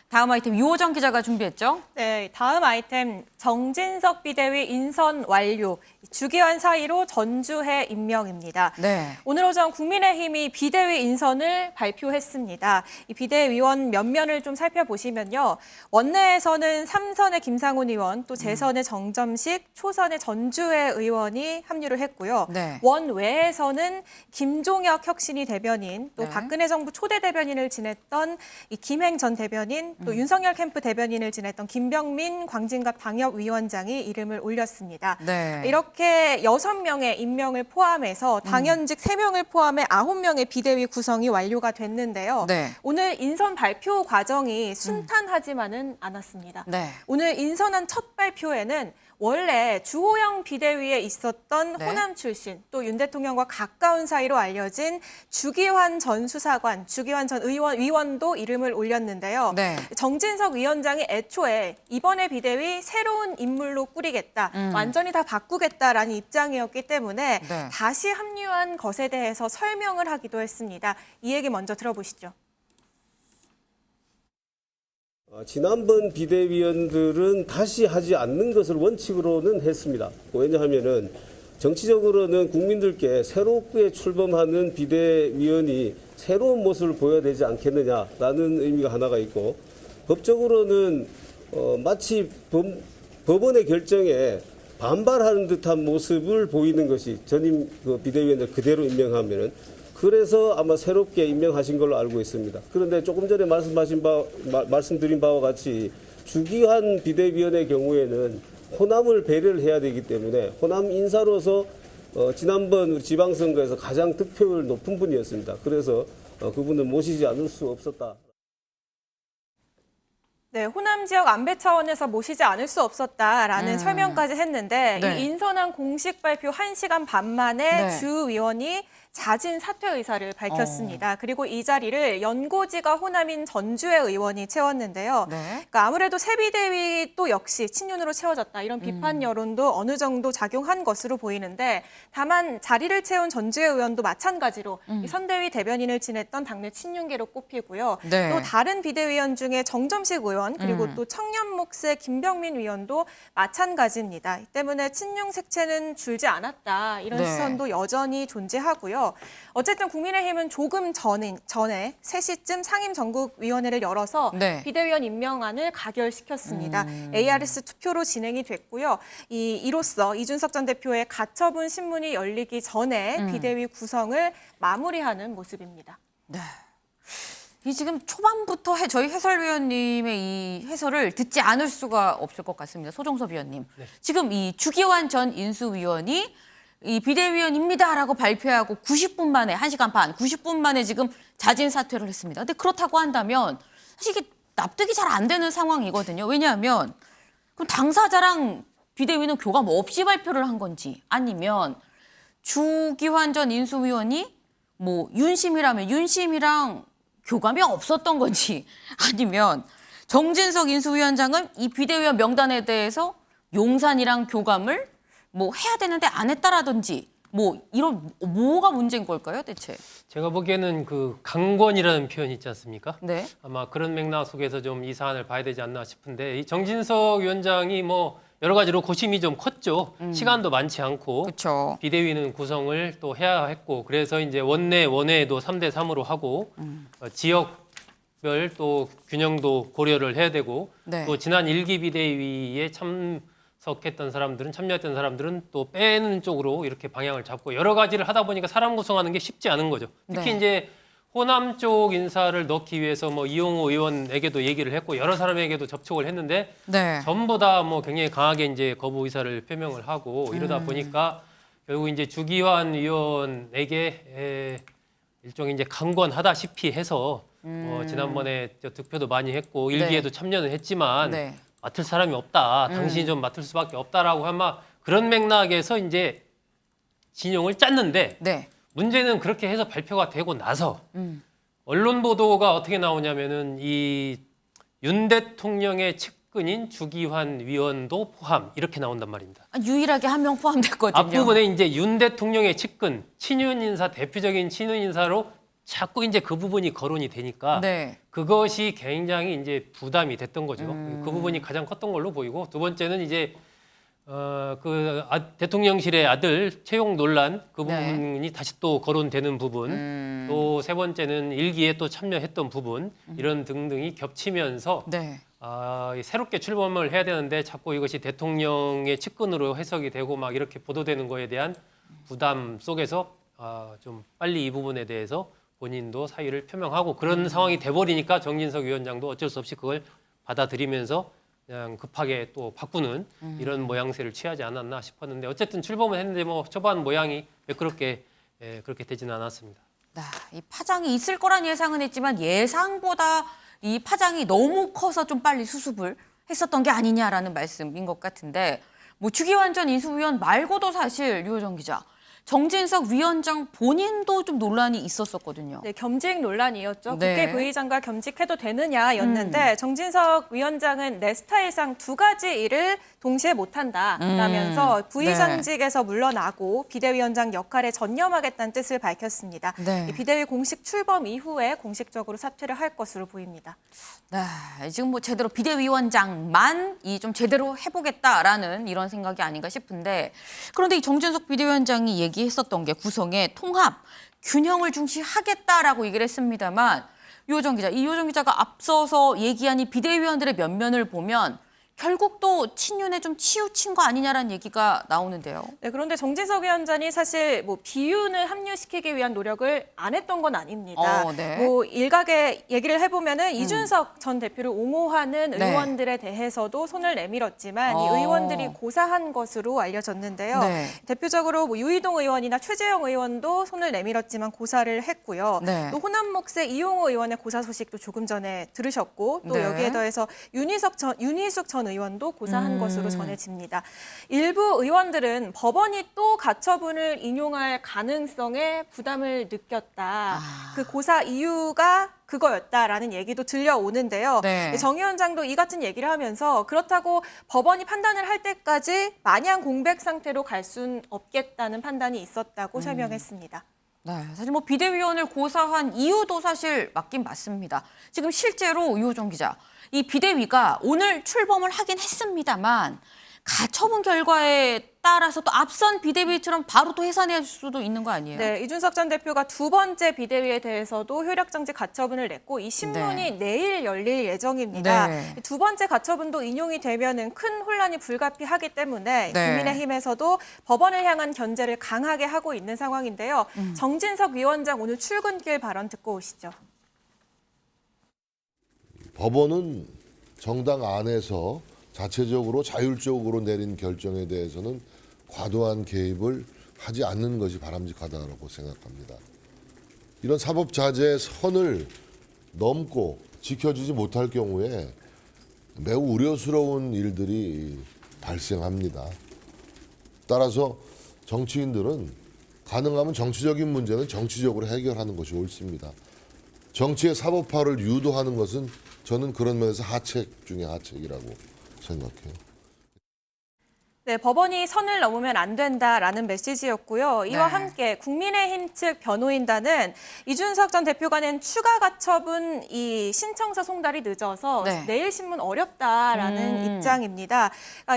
다음 아이템 유호정 기자가 준비했죠? 네, 다음 아이템 정진석 비대위 인선 완료. 주기환 사이로 전주해 임명입니다. 네. 오늘 오전 국민의힘이 비대위 인선을 발표했습니다. 이 비대위원 면면을 좀 살펴보시면요. 원내에서는 3선의 김상훈 의원, 또 재선의 정점식, 초선의 전주해 의원이 합류를 했고요. 네. 원외에서는 김종혁 혁신위 대변인, 또 네. 박근혜 정부 초대 대변인을 지냈던 이 김행 전 대변인, 또 윤석열 캠프 대변인을 지냈던 김병민 광진갑 당협위원장이 이름을 올렸습니다. 네. 이렇게 6명의 임명을 포함해서 당연직 3명을 포함해 9명의 비대위 구성이 완료가 됐는데요. 네. 오늘 인선 발표 과정이 순탄하지만은 않았습니다. 네. 오늘 인선한 첫 발표에는 원래 주호영 비대위에 있었던 네. 호남 출신, 또 윤 대통령과 가까운 사이로 알려진 주기환 전 수사관, 주기환 전 위원도 이름을 올렸는데요. 네. 정진석 위원장이 애초에 이번에 비대위 새로운 인물로 꾸리겠다, 완전히 다 바꾸겠다라는 입장이었기 때문에 네. 다시 합류한 것에 대해서 설명을 하기도 했습니다. 이 얘기 먼저 들어보시죠. 지난번 비대위원들은 다시 하지 않는 것을 원칙으로는 했습니다. 왜냐하면은 정치적으로는 국민들께 새롭게 출범하는 비대위원이 새로운 모습을 보여야 되지 않겠느냐라는 의미가 하나가 있고, 법적으로는 마치 법원의 결정에 반발하는 듯한 모습을 보이는 것이 전임 비대위원들 그대로 임명하면은, 그래서 아마 새롭게 임명하신 걸로 알고 있습니다. 그런데 조금 전에 말씀드린 바와 같이 주기환 비대위원의 경우에는 호남을 배려를 해야 되기 때문에 호남 인사로서 지난번 우리 지방선거에서 가장 득표율 높은 분이었습니다. 그래서 그분을 모시지 않을 수 없었다. 네, 호남 지역 안배 차원에서 모시지 않을 수 없었다라는 설명까지 했는데 네. 이 인선한 공식 발표 1시간 반 만에 네. 주 위원이 자진 사퇴 의사를 밝혔습니다. 그리고 이 자리를 연고지가 호남인 전주해 의원이 채웠는데요. 네. 그러니까 아무래도 새 비대위 또 역시 친윤으로 채워졌다, 이런 비판 여론도 어느 정도 작용한 것으로 보이는데, 다만 자리를 채운 전주해 의원도 마찬가지로 이 선대위 대변인을 지냈던 당내 친윤계로 꼽히고요. 네. 또 다른 비대위원 중에 정점식 의원, 그리고 또 청년 몫의 김병민 위원도 마찬가지입니다. 이 때문에 친윤 색채는 줄지 않았다, 이런 네. 시선도 여전히 존재하고요. 어쨌든 국민의힘은 조금 전에 3시쯤 상임전국위원회를 열어서 네. 비대위원 임명안을 가결시켰습니다. ARS 투표로 진행이 됐고요. 이로써 이준석 전 대표의 가처분 신문이 열리기 전에 비대위 구성을 마무리하는 모습입니다. 네. 이 지금 초반부터 저희 해설위원님의 이 해설을 듣지 않을 수가 없을 것 같습니다. 소종섭 위원님. 네. 지금 이 주기환 전 인수위원이 이 비대위원입니다라고 발표하고 90분 만에, 1시간 반, 90분 만에 지금 자진 사퇴를 했습니다. 근데 그렇다고 한다면 사실 이게 납득이 잘 안 되는 상황이거든요. 왜냐하면 그럼 당사자랑 비대위는 교감 없이 발표를 한 건지, 아니면 주기환 전 인수위원이 뭐 윤심이라면 윤심이랑 교감이 없었던 건지, 아니면 정진석 인수위원장은 이 비대위원 명단에 대해서 용산이랑 교감을 뭐 해야 되는데 안 했다라든지, 뭐 이런 뭐가 문제인 걸까요, 대체? 제가 보기에는 그 강권이라는 표현이 있지 않습니까? 네. 아마 그런 맥락 속에서 좀 이 사안을 봐야 되지 않나 싶은데, 이 정진석 위원장이 뭐 여러 가지로 고심이 좀 컸죠. 시간도 많지 않고 그렇죠. 비대위는 구성을 또 해야 했고, 그래서 이제 원외에도 3대 3으로 하고 지역별 또 균형도 고려를 해야 되고, 네. 또 지난 1기 비대위에 참여했던 사람들은 또 빼는 쪽으로 이렇게 방향을 잡고 여러 가지를 하다 보니까 사람 구성하는 게 쉽지 않은 거죠. 특히 네. 이제 호남 쪽 인사를 넣기 위해서 뭐 이용호 의원에게도 얘기를 했고 여러 사람에게도 접촉을 했는데 네. 전부 다 뭐 굉장히 강하게 이제 거부 의사를 표명을 하고 이러다 보니까 결국 이제 주기환 의원에게 일종의 이제 강권하다시피 해서 지난번에 득표도 많이 했고 일기에도 참여는 했지만 네. 맡을 사람이 없다. 당신이 좀 맡을 수밖에 없다라고 아마 그런 맥락에서 이제 진용을 짰는데, 네. 문제는 그렇게 해서 발표가 되고 나서 언론 보도가 어떻게 나오냐면은 이 윤 대통령의 측근인 주기환 위원도 포함 이렇게 나온단 말입니다. 유일하게 한 명 포함됐거든요. 앞부분에 이제 윤 대통령의 측근, 친윤 인사, 대표적인 친윤 인사로 자꾸 이제 그 부분이 거론이 되니까 네. 그것이 굉장히 이제 부담이 됐던 거죠. 그 부분이 가장 컸던 걸로 보이고 두 번째는 이제 대통령실의 아들 채용 논란 그 네. 부분이 다시 또 거론되는 부분, 또 세 번째는 일기에 또 참여했던 부분 이런 등등이 겹치면서 네. 새롭게 출범을 해야 되는데 자꾸 이것이 대통령의 측근으로 해석이 되고 막 이렇게 보도되는 거에 대한 부담 속에서 좀 빨리 이 부분에 대해서 본인도 사의를 표명하고 그런 상황이 돼버리니까 정진석 위원장도 어쩔 수 없이 그걸 받아들이면서 그냥 급하게 또 바꾸는 이런 모양새를 취하지 않았나 싶었는데 어쨌든 출범을 했는데 뭐 초반 모양이 매끄럽게 그렇게 되지는 않았습니다. 이 파장이 있을 거란 예상은 했지만 예상보다 이 파장이 너무 커서 좀 빨리 수습을 했었던 게 아니냐라는 말씀인 것 같은데 뭐 주기환 전 인수위원 말고도 사실 류호정 기자 정진석 위원장 본인도 좀 논란이 있었었거든요. 네, 겸직 논란이었죠. 네. 국회 부의장과 겸직해도 되느냐였는데 정진석 위원장은 내 스타일상 두 가지 일을 동시에 못한다라면서 부의장직에서 물러나고 비대위원장 역할에 전념하겠다는 뜻을 밝혔습니다. 네. 이 비대위 공식 출범 이후에 공식적으로 사퇴를 할 것으로 보입니다. 네, 지금 뭐 제대로 비대위원장만 좀 제대로 해보겠다라는 이런 생각이 아닌가 싶은데 그런데 이 정진석 비대위원장이 얘기했었던 게 구성의 통합, 균형을 중시하겠다라고 얘기를 했습니다만 류호정 기자가 앞서서 얘기한 이 비대위원들의 면면을 보면 결국 또 친윤에 좀 치우친 거 아니냐라는 얘기가 나오는데요. 네, 그런데 정진석 위원장이 사실 뭐 비윤을 합류시키기 위한 노력을 안 했던 건 아닙니다. 네. 뭐 일각에 얘기를 해보면은 이준석 전 대표를 옹호하는 네. 의원들에 대해서도 손을 내밀었지만 이 의원들이 고사한 것으로 알려졌는데요. 네. 대표적으로 뭐 유이동 의원이나 최재형 의원도 손을 내밀었지만 고사를 했고요. 네. 또 호남 몫의 이용호 의원의 고사 소식도 조금 전에 들으셨고 또 네. 여기에 더해서 윤희숙 전 의원도 고사한 것으로 전해집니다. 일부 의원들은 법원이 또 가처분을 인용할 가능성에 부담을 느꼈다. 그 고사 이유가 그거였다라는 얘기도 들려오는데요. 네. 정 위원장도 이 같은 얘기를 하면서 그렇다고 법원이 판단을 할 때까지 마냥 공백 상태로 갈 수는 없겠다는 판단이 있었다고 설명했습니다. 네, 사실 뭐 비대위원을 고사한 이유도 사실 맞긴 맞습니다. 지금 실제로 유호정 기자, 이 비대위가 오늘 출범을 하긴 했습니다만 가처분 결과에 따라서 또 앞선 비대위처럼 바로 또 해산할 수도 있는 거 아니에요? 네, 이준석 전 대표가 두 번째 비대위에 대해서도 효력정지 가처분을 냈고 이 신문이 내일 열릴 예정입니다. 네. 두 번째 가처분도 인용이 되면은 큰 혼란이 불가피하기 때문에 네. 국민의힘에서도 법원을 향한 견제를 강하게 하고 있는 상황인데요. 정진석 위원장 오늘 출근길 발언 듣고 오시죠. 법원은 정당 안에서 자체적으로 자율적으로 내린 결정에 대해서는 과도한 개입을 하지 않는 것이 바람직하다고 생각합니다. 이런 사법자재의 선을 넘고 지켜주지 못할 경우에 매우 우려스러운 일들이 발생합니다. 따라서 정치인들은 가능하면 정치적인 문제는 정치적으로 해결하는 것이 옳습니다. 정치의 사법화를 유도하는 것은 저는 그런 면에서 하책 중에 하책이라고 생각해요. 네, 법원이 선을 넘으면 안 된다라는 메시지였고요. 이와 네. 함께 국민의힘 측 변호인단은 이준석 전 대표가 낸 추가 가처분 이 신청서 송달이 늦어서 네. 내일 신문 어렵다라는 입장입니다.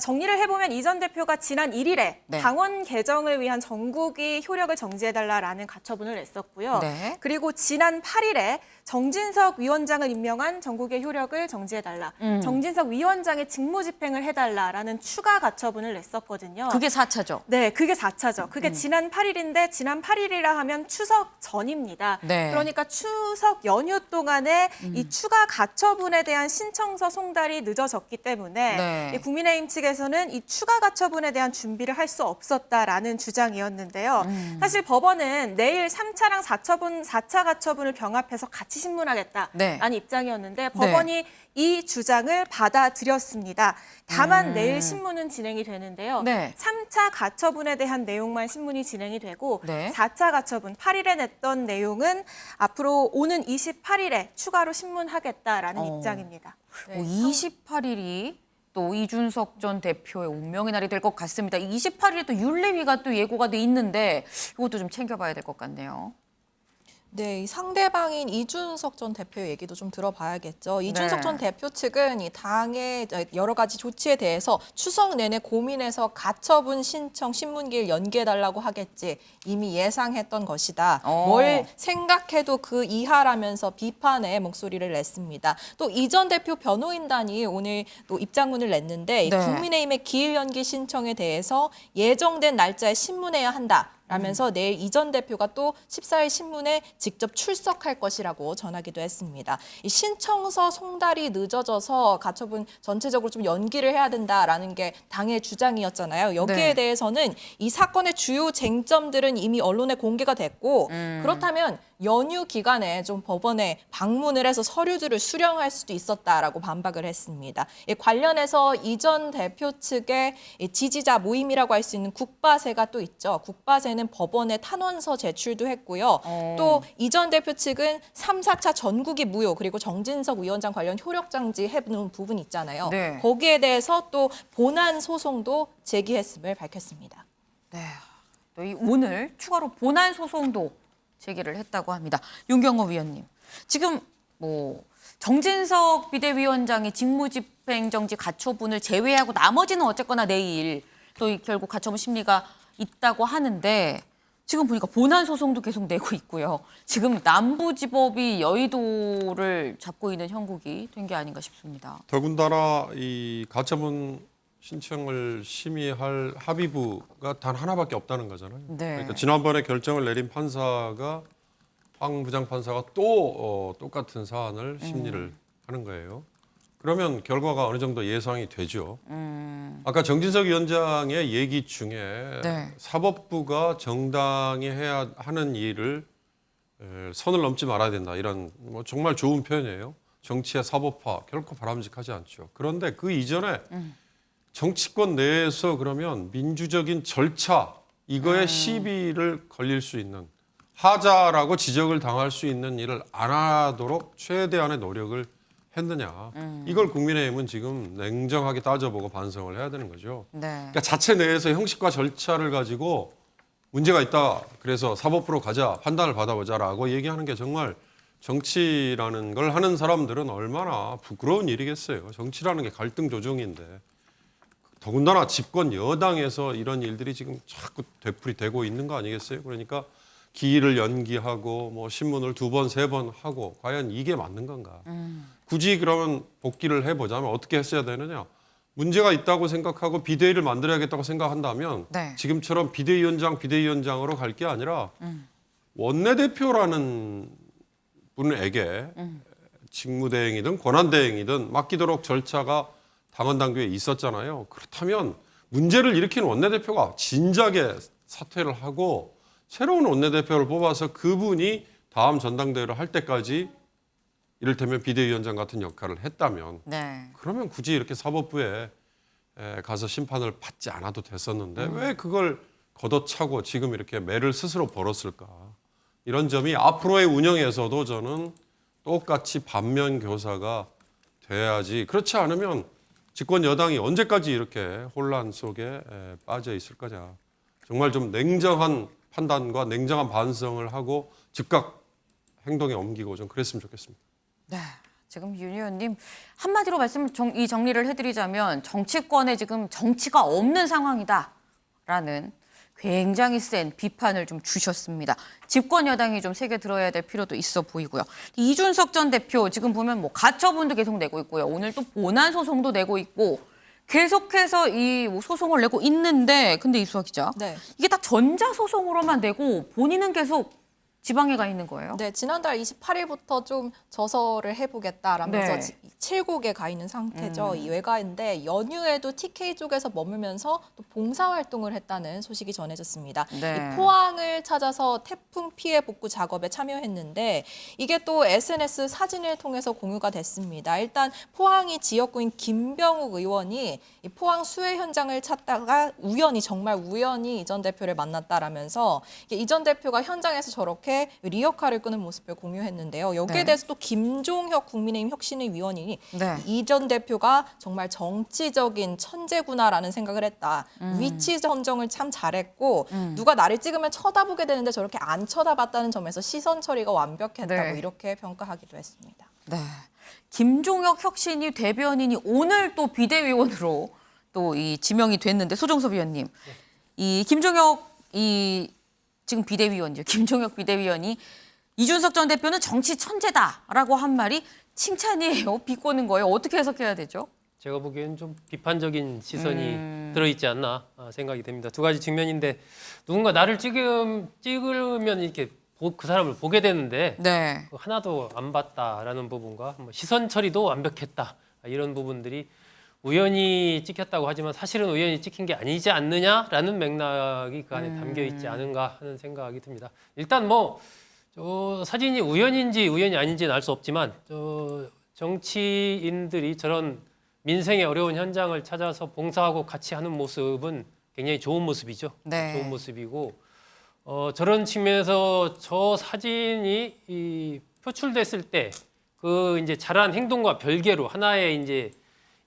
정리를 해보면 이 전 대표가 지난 1일에 네. 당원 개정을 위한 전국이 효력을 정지해달라라는 가처분을 냈었고요. 네. 그리고 지난 8일에 정진석 위원장을 임명한 전국의 효력을 정지해달라. 정진석 위원장의 직무집행을 해달라라는 추가 가처분을 냈었거든요. 그게 4차죠. 네, 그게 4차죠. 그게 지난 8일인데 지난 8일이라 하면 추석 전입니다. 네. 그러니까 추석 연휴 동안에 이 추가 가처분에 대한 신청서 송달이 늦어졌기 때문에 네. 이 국민의힘 측에서는 이 추가 가처분에 대한 준비를 할 수 없었다라는 주장이었는데요. 사실 법원은 내일 3차랑 4차 가처분을 병합해서 같이 신문하겠다라는 네. 입장이었는데 법원이 이 주장을 받아들였습니다. 다만 내일 신문은 진행이 되는데요. 네. 3차 가처분에 대한 내용만 신문이 진행이 되고 네. 4차 가처분 8일에 냈던 내용은 앞으로 오는 28일에 추가로 신문하겠다라는 입장입니다. 28일이 또 이준석 전 대표의 운명의 날이 될 것 같습니다. 28일에 또 윤리위가 또 예고가 돼 있는데 이것도 좀 챙겨봐야 될 것 같네요. 네, 이 상대방인 이준석 전 대표 얘기도 좀 들어봐야겠죠. 이준석 네. 전 대표 측은 이 당의 여러 가지 조치에 대해서 추석 내내 고민해서 가처분 신청 신문기를 연기해달라고 하겠지 이미 예상했던 것이다. 뭘 생각해도 그 이하라면서 비판의 목소리를 냈습니다. 또 이 전 대표 변호인단이 오늘 또 입장문을 냈는데 이 네. 국민의힘의 기일 연기 신청에 대해서 예정된 날짜에 신문해야 한다. 라면서 내일 이 전 대표가 또 14일 신문에 직접 출석할 것이라고 전하기도 했습니다. 이 신청서 송달이 늦어져서 가처분 전체적으로 좀 연기를 해야 된다라는 게 당의 주장이었잖아요. 여기에 네. 대해서는 이 사건의 주요 쟁점들은 이미 언론에 공개가 됐고 그렇다면 연휴 기간에 좀 법원에 방문을 해서 서류들을 수령할 수도 있었다라고 반박을 했습니다. 관련해서 이 전 대표 측의 지지자 모임이라고 할 수 있는 국바세가 또 있죠. 국바세는 법원에 탄원서 제출도 했고요. 또 이 전 대표 측은 3, 4차 전국이 무효 그리고 정진석 위원장 관련 효력정지 해놓은 부분 있잖아요. 네. 거기에 대해서 또 본안 소송도 제기했음을 밝혔습니다. 네. 또 오늘 추가로 본안 소송도 제기를 했다고 합니다. 윤경호 위원님, 지금 뭐 정진석 비대위원장이 직무집행정지 가처분을 제외하고 나머지는 어쨌거나 내일 또 결국 가처분 심리가 있다고 하는데 지금 보니까 본안 소송도 계속 내고 있고요. 지금 남부지법이 여의도를 잡고 있는 형국이 된 게 아닌가 싶습니다. 더군다나 이 가처분 신청을 심의할 합의부가 단 하나밖에 없다는 거잖아요. 네. 그러니까 지난번에 결정을 내린 판사가 황 부장판사가 또 똑같은 사안을 심리를 하는 거예요. 그러면 결과가 어느 정도 예상이 되죠. 아까 정진석 위원장의 얘기 중에 네. 사법부가 정당이 해야 하는 일을 선을 넘지 말아야 된다. 이런 뭐 정말 좋은 표현이에요. 정치의 사법화 결코 바람직하지 않죠. 그런데 그 이전에 정치권 내에서 그러면 민주적인 절차 이거에 시비를 걸릴 수 있는 하자라고 지적을 당할 수 있는 일을 안 하도록 최대한의 노력을 했느냐. 이걸 국민의힘은 지금 냉정하게 따져보고 반성을 해야 되는 거죠. 네. 그러니까 자체 내에서 형식과 절차를 가지고 문제가 있다. 그래서 사법부로 가자. 판단을 받아보자라고 얘기하는 게 정말 정치라는 걸 하는 사람들은 얼마나 부끄러운 일이겠어요. 정치라는 게 갈등 조정인데. 더군다나 집권 여당에서 이런 일들이 지금 자꾸 되풀이되고 있는 거 아니겠어요? 그러니까 기일을 연기하고 뭐 신문을 2번, 3번 하고 과연 이게 맞는 건가? 굳이 그러면 복귀를 해보자면 어떻게 했어야 되느냐? 문제가 있다고 생각하고 비대위를 만들어야겠다고 생각한다면 네. 지금처럼 비대위원장으로 갈 게 아니라 원내대표라는 분에게 직무대행이든 권한대행이든 맡기도록 절차가 당원 당규에 있었잖아요. 그렇다면 문제를 일으킨 원내대표가 진작에 사퇴를 하고 새로운 원내대표를 뽑아서 그분이 다음 전당대회를 할 때까지 이를테면 비대위원장 같은 역할을 했다면 네. 그러면 굳이 이렇게 사법부에 가서 심판을 받지 않아도 됐었는데 왜 그걸 걷어차고 지금 이렇게 매를 스스로 벌었을까? 이런 점이 앞으로의 운영에서도 저는 똑같이 반면 교사가 돼야지. 그렇지 않으면 집권 여당이 언제까지 이렇게 혼란 속에 빠져 있을 거냐. 정말 좀 냉정한 판단과 냉정한 반성을 하고 즉각 행동에 옮기고 좀 그랬으면 좋겠습니다. 네. 지금 윤 의원님 한마디로 이 정리를 해드리자면 정치권에 지금 정치가 없는 상황이다라는 굉장히 센 비판을 좀 주셨습니다. 집권 여당이 좀 세게 들어야 될 필요도 있어 보이고요. 이준석 전 대표 지금 보면 뭐 가처분도 계속 내고 있고요. 오늘 또 본안 소송도 내고 있고 계속해서 이 소송을 내고 있는데 근데 이수아 기자, 네. 이게 다 전자 소송으로만 내고 본인은 계속 지방에 가 있는 거예요? 네, 지난달 28일부터 좀 저서를 해보겠다라면서 네. 7국에 가 있는 상태죠. 이 외가인데 연휴에도 TK 쪽에서 머물면서 또 봉사활동을 했다는 소식이 전해졌습니다. 네. 이 포항을 찾아서 태풍 피해 복구 작업에 참여했는데 이게 또 SNS 사진을 통해서 공유가 됐습니다. 일단 포항이 지역구인 김병욱 의원이 이 포항 수해 현장을 찾다가 정말 우연히 이 전 대표를 만났다라면서 이 전 대표가 현장에서 저렇게 이렇게 리어카를 끄는 모습을 공유했는데요. 여기에 네. 대해서 또 김종혁 국민의힘 혁신위 위원이 네. 이 전 대표가 정말 정치적인 천재구나라는 생각을 했다. 위치 선정을 참 잘했고 누가 나를 찍으면 쳐다보게 되는데 저렇게 안 쳐다봤다는 점에서 시선 처리가 완벽했다고 네. 이렇게 평가하기도 했습니다. 네. 김종혁 혁신위 대변인이 오늘 또 비대위원으로 또 이 지명이 됐는데 소정섭 위원님, 이 김종혁 이 지금 비대위원이죠. 김종혁 비대위원이 이준석 전 대표는 정치 천재다라고 한 말이 칭찬이에요, 비꼬는 거예요. 어떻게 해석해야 되죠? 제가 보기에는 좀 비판적인 시선이 들어있지 않나 생각이 됩니다. 두 가지 측면인데 누군가 나를 찍으면 이렇게 그 사람을 보게 되는데 네. 하나도 안 봤다라는 부분과 뭐 시선 처리도 완벽했다 이런 부분들이 우연히 찍혔다고 하지만 사실은 우연히 찍힌 게 아니지 않느냐라는 맥락이 그 안에 담겨 있지 않은가 하는 생각이 듭니다. 일단 뭐 저 사진이 우연인지 우연이 아닌지는 알 수 없지만 저 정치인들이 저런 민생의 어려운 현장을 찾아서 봉사하고 같이 하는 모습은 굉장히 좋은 모습이죠. 네. 좋은 모습이고 저런 측면에서 저 사진이 이 표출됐을 때 그 이제 잘한 행동과 별개로 하나의 이제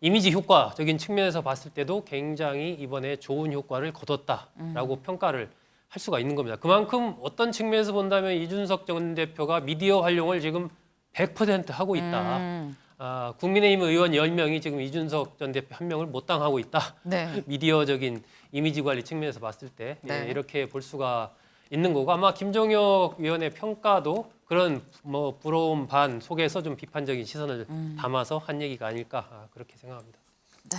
이미지 효과적인 측면에서 봤을 때도 굉장히 이번에 좋은 효과를 거뒀다라고 평가를 할 수가 있는 겁니다. 그만큼 어떤 측면에서 본다면 이준석 전 대표가 미디어 활용을 지금 100% 하고 있다. 국민의힘 의원 10명이 지금 이준석 전 대표 1명을 못 당하고 있다. 네. 미디어적인 이미지 관리 측면에서 봤을 때 네. 이렇게 볼 수가 있는 거고 아마 김종혁 위원의 평가도 그런 뭐 부러움 반 속에서 좀 비판적인 시선을 담아서 한 얘기가 아닐까 그렇게 생각합니다. 네.